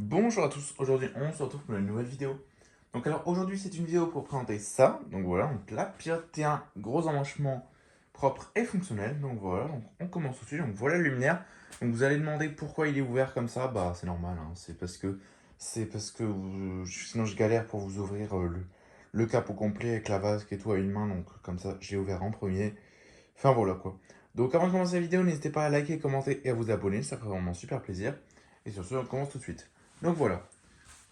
Bonjour à tous, aujourd'hui on se retrouve pour une nouvelle vidéo. Donc alors aujourd'hui c'est une vidéo pour présenter ça. Donc voilà, donc la pilote T1, gros emmanchement propre et fonctionnel. Donc voilà, donc on commence aussi. Donc voilà le luminaire. Donc vous allez demander pourquoi il est ouvert comme ça. Bah c'est normal, hein. C'est parce que sinon je galère pour vous ouvrir le capot complet avec la vasque et tout à une main. Donc comme ça je l'ai ouvert en premier. Enfin voilà quoi. Donc avant de commencer la vidéo, n'hésitez pas à liker, commenter et à vous abonner, ça ferait vraiment super plaisir. Et sur ce, on commence tout de suite. Donc voilà.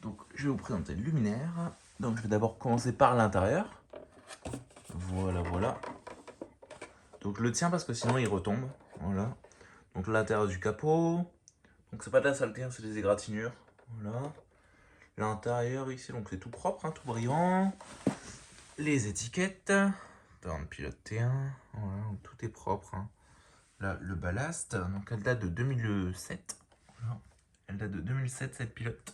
Donc je vais vous présenter le luminaire. Donc je vais d'abord commencer par l'intérieur. Voilà, voilà. Donc je le tiens parce que sinon il retombe. Voilà. Donc l'intérieur du capot. Donc c'est pas de la saleté, hein, c'est des égratignures. Voilà. L'intérieur ici, donc c'est tout propre, hein, tout brillant. Les étiquettes. Dans le pilote T1. Voilà, donc tout est propre, hein. Là, le ballast. Donc elle date de 2007. Voilà. Elle date de 2007 cette pilote.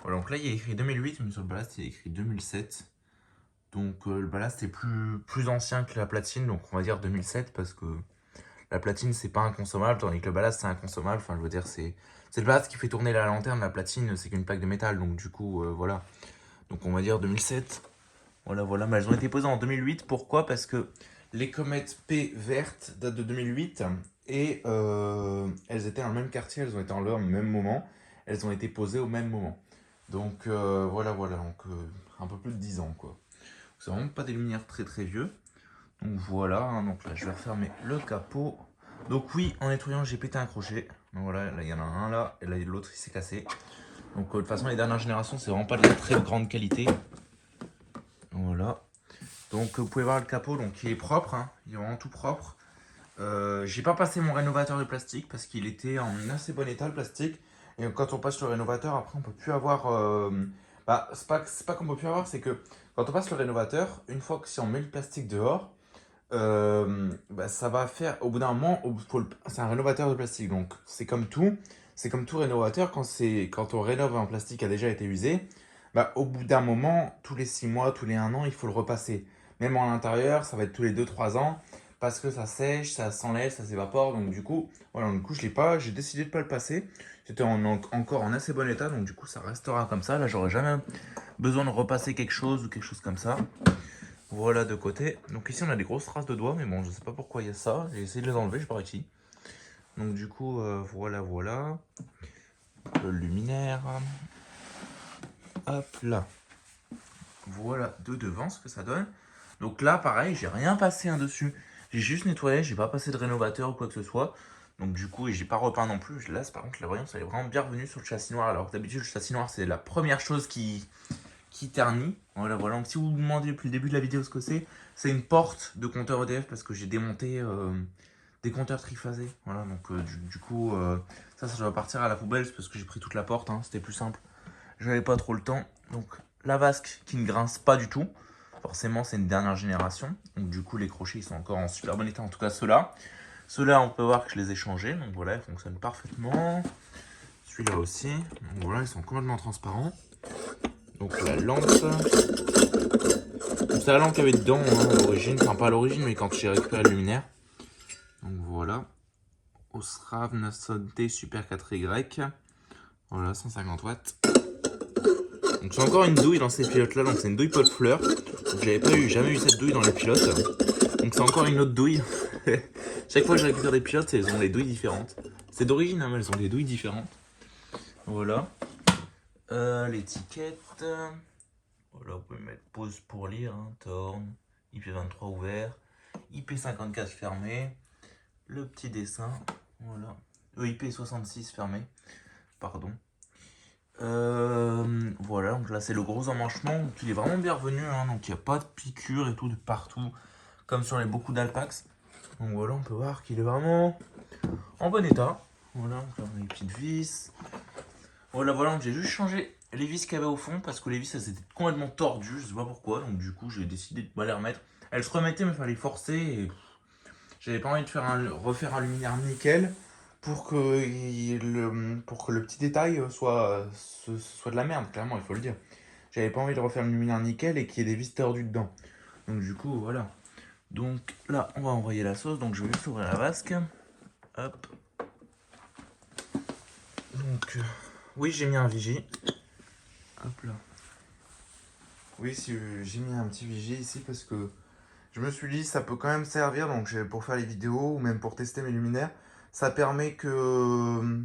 Voilà, donc là il y a écrit 2008, mais sur le ballast il y a écrit 2007. Donc le ballast est plus ancien que la platine, donc on va dire 2007 parce que la platine c'est pas inconsommable, tandis que le ballast c'est inconsommable. Enfin, je veux dire, c'est le ballast qui fait tourner la lanterne, la platine c'est qu'une plaque de métal, donc du coup, voilà. Donc on va dire 2007. Voilà, voilà, mais elles ont été posées en 2008. Pourquoi? Parce que les comètes P vertes datent de 2008 et elles étaient dans le même quartier, elles ont été enlevées au même moment, elles ont été posées au même moment. Donc voilà, voilà, donc un peu plus de 10 ans quoi. C'est vraiment pas des luminaires très très vieux. Donc voilà, hein, donc là je vais refermer le capot. Donc oui, en nettoyant j'ai pété un crochet. Donc voilà, là il y en a un là, et là l'autre il s'est cassé. Donc de toute façon les dernières générations c'est vraiment pas de la très grande qualité. Voilà. Donc vous pouvez voir le capot, donc il est propre, hein, il est vraiment tout propre. J'ai pas passé mon rénovateur de plastique parce qu'il était en assez bon état le plastique. Et quand on passe le rénovateur, après on peut plus avoir. Bah, c'est pas qu'on peut plus avoir, c'est que quand on passe le rénovateur, une fois que si on met le plastique dehors, bah, ça va faire au bout d'un moment, c'est un rénovateur de plastique. Donc c'est comme tout rénovateur quand on rénove un plastique qui a déjà été usé, bah, au bout d'un moment, tous les 6 mois, tous les 1 an, il faut le repasser. Même en intérieur, ça va être tous les 2 3 ans parce que ça sèche, ça s'enlève, ça s'évapore. Donc du coup, voilà, du coup, j'ai décidé de pas le passer. C'était encore en assez bon état, donc du coup, ça restera comme ça. Là, j'aurais jamais besoin de repasser quelque chose ou quelque chose comme ça. Voilà de côté. Donc ici, on a des grosses traces de doigts, mais bon, je sais pas pourquoi il y a ça. J'ai essayé de les enlever, j'ai pas réussi. Donc du coup, voilà, voilà. Le luminaire. Hop là. Voilà de devant ce que ça donne. Donc là, pareil, j'ai rien passé un dessus. J'ai juste nettoyé, j'ai pas passé de rénovateur ou quoi que ce soit. Donc du coup, et j'ai pas repeint non plus. Là, par contre, la voyance, elle est vraiment bien revenue sur le châssis noir. Alors que d'habitude, le châssis noir, c'est la première chose qui ternit. Voilà, voilà. Donc si vous vous demandez depuis le début de la vidéo ce que c'est une porte de compteur EDF parce que j'ai démonté des compteurs triphasés. Voilà, donc du coup, ça doit partir à la poubelle c'est parce que j'ai pris toute la porte, hein, c'était plus simple. J'avais pas trop le temps. Donc la vasque qui ne grince pas du tout. Forcément, c'est une dernière génération. Donc du coup, les crochets ils sont encore en super bon état. En tout cas, ceux-là. Ceux-là, on peut voir que je les ai changés. Donc voilà, ils fonctionnent parfaitement. Celui-là aussi. Donc voilà, ils sont complètement transparents. Donc la lampe. C'est la lampe qu'il y avait dedans, hein, à l'origine. Enfin, pas à l'origine, mais quand j'ai récupéré le luminaire. Donc voilà. Osrav 900D Super 4Y. Voilà, 150 watts. Donc c'est encore une douille dans ces pilotes là, donc c'est une douille pot fleur. Donc j'avais pas eu, jamais eu cette douille dans les pilotes. Donc c'est encore une autre douille. Chaque fois que je récupère des pilotes, elles ont des douilles différentes. C'est d'origine, hein, mais elles ont des douilles différentes. Voilà. L'étiquette. Voilà, vous pouvez mettre pause pour lire, hein, Torn, IP23 ouvert, IP54 fermé, le petit dessin, voilà. IP66 fermé, pardon. Voilà, donc là c'est le gros emmanchement, donc il est vraiment bien revenu, hein, donc il n'y a pas de piqûres et tout de partout, comme sur les beaucoup d'Alpax. Donc voilà, on peut voir qu'il est vraiment en bon état. Voilà, donc là on a les petites vis. Voilà, voilà, donc j'ai juste changé les vis qu'il y avait au fond, parce que les vis elles étaient complètement tordues, je sais pas pourquoi, donc du coup j'ai décidé de pas les remettre. Elles se remettaient, mais il fallait forcer, et j'avais pas envie de refaire un luminaire nickel pour que le petit détail soit de la merde, clairement, il faut le dire. J'avais pas envie de refaire le luminaire nickel et qu'il y ait des vis tordues dedans. Donc du coup, voilà. Donc là, on va envoyer la sauce, donc je vais juste ouvrir la vasque. Hop. Donc Oui, j'ai mis un vigie. Hop là. Oui, si, j'ai mis un petit vigie ici parce que je me suis dit ça peut quand même servir donc pour faire les vidéos ou même pour tester mes luminaires. Ça permet que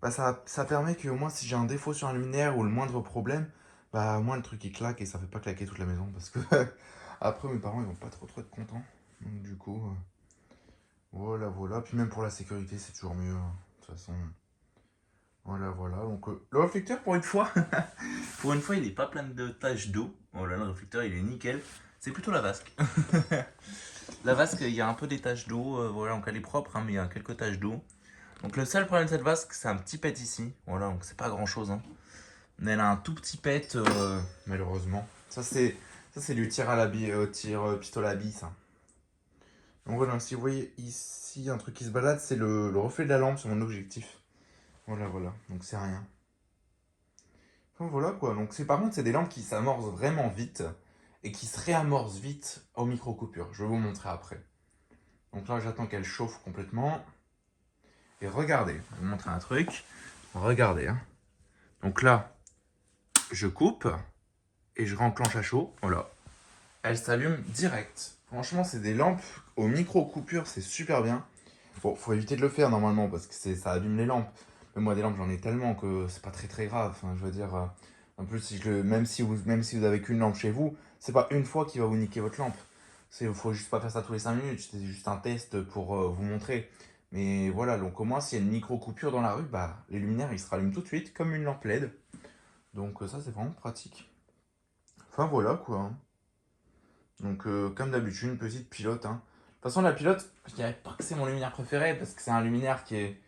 bah, ça permet que au moins si j'ai un défaut sur un luminaire ou le moindre problème, bah au moins le truc il claque et ça fait pas claquer toute la maison parce que après mes parents ils vont pas trop être contents. Donc du coup voilà. Puis même pour la sécurité c'est toujours mieux, hein. De toute façon. Voilà. Donc le réflecteur pour une fois, pour une fois il est pas plein de taches d'eau. Voilà, le réflecteur il est nickel. C'est plutôt la vasque. La vasque, il y a un peu des taches d'eau, voilà, donc elle est propre, hein, mais il y a quelques taches d'eau. Donc le seul problème de cette vasque, c'est un petit pet ici. Voilà, donc c'est pas grand chose, hein. Mais elle a un tout petit pet, malheureusement. Ça c'est du tir à la bille, pistolet à bille, ça. Donc voilà, si vous voyez ici un truc qui se balade, c'est le reflet de la lampe sur mon objectif. Voilà. Donc c'est rien. Enfin, voilà quoi. Donc par contre, c'est des lampes qui s'amorcent vraiment vite et qui se réamorcent vite au micro-coupure. Je vais vous montrer après. Donc là, j'attends qu'elle chauffe complètement. Et regardez, je vais vous montrer un truc. Regardez, hein. Donc là, je coupe et je renclenche à chaud. Voilà. Elle s'allume direct. Franchement, c'est des lampes au micro-coupure, c'est super bien. Bon, faut éviter de le faire normalement parce que ça abîme les lampes. Mais moi, des lampes, j'en ai tellement que c'est pas très grave. Enfin, je veux dire, en plus, même si vous avez qu'une lampe chez vous, c'est pas une fois qu'il va vous niquer votre lampe. Faut juste pas faire ça tous les 5 minutes. C'est juste un test pour vous montrer. Mais voilà, donc au moins, s'il y a une micro-coupure dans la rue, bah, les luminaires, ils se rallument tout de suite comme une lampe LED. Donc ça, c'est vraiment pratique. Enfin, voilà, quoi, hein. Donc, comme d'habitude, une petite pilote, hein. De toute façon, la pilote, je dirais pas que c'est mon luminaire préféré parce que c'est un luminaire qui est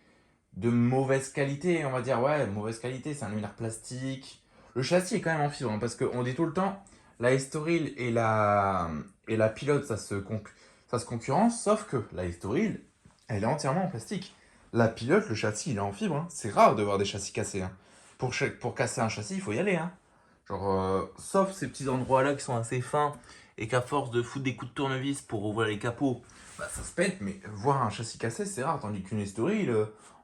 de mauvaise qualité, on va dire. Ouais, mauvaise qualité, c'est un luminaire plastique. Le châssis est quand même en fibre, hein, parce qu'on dit tout le temps, la Estoril et la pilote, ça se concurrence, sauf que la Estoril, elle est entièrement en plastique. La pilote, le châssis, il est en fibre, hein. C'est rare de voir des châssis cassés, hein. Pour casser un châssis, il faut y aller, hein. Genre, sauf ces petits endroits-là qui sont assez fins et qu'à force de foutre des coups de tournevis pour ouvrir les capots, bah ça se pète, mais voir un châssis cassé, c'est rare. Tandis qu'une Estoril,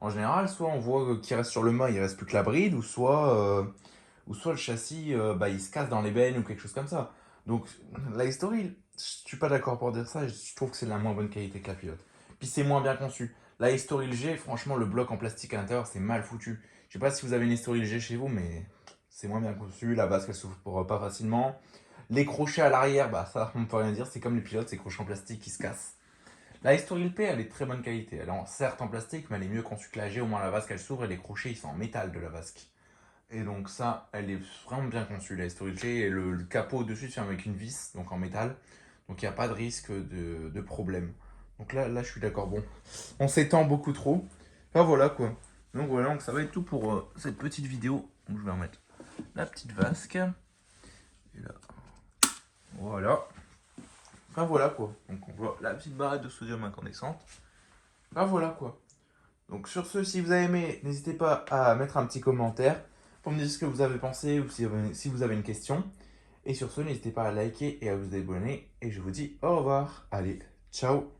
en général, soit on voit qu'il reste sur le mât, il reste plus que la bride, ou soit le châssis, bah, il se casse dans l'ébène ou quelque chose comme ça. Donc, la Estoril, je suis pas d'accord pour dire ça, je trouve que c'est de la moins bonne qualité que la pilote. Puis c'est moins bien conçu. La Estoril G, franchement, le bloc en plastique à l'intérieur, c'est mal foutu. Je sais pas si vous avez une Estoril G chez vous, mais c'est moins bien conçu. La vasque, elle s'ouvre pas facilement. Les crochets à l'arrière, bah ça, on peut rien dire. C'est comme les pilotes, ces crochets en plastique qui se cassent. La Estoril P, elle est de très bonne qualité. Elle est certes en plastique, mais elle est mieux conçue que la G. Au moins, la vasque, elle s'ouvre et les crochets, ils sont en métal de la vasque. Et donc, ça, elle est vraiment bien conçue, la Estoril G. Et le capot dessus se ferme avec une vis, donc en métal. Donc, il n'y a pas de risque de problème. Donc là, je suis d'accord. Bon, on s'étend beaucoup trop. Enfin, voilà quoi. Donc, voilà, donc ça va être tout pour cette petite vidéo. Donc, je vais remettre la petite vasque. Et là, voilà. Enfin, voilà quoi. Donc, on voit la petite barrette de sodium incandescente. Enfin, voilà quoi. Donc sur ce, si vous avez aimé, n'hésitez pas à mettre un petit commentaire pour me dire ce que vous avez pensé ou si vous avez une question. Et sur ce, n'hésitez pas à liker et à vous abonner. Et je vous dis au revoir. Allez, ciao.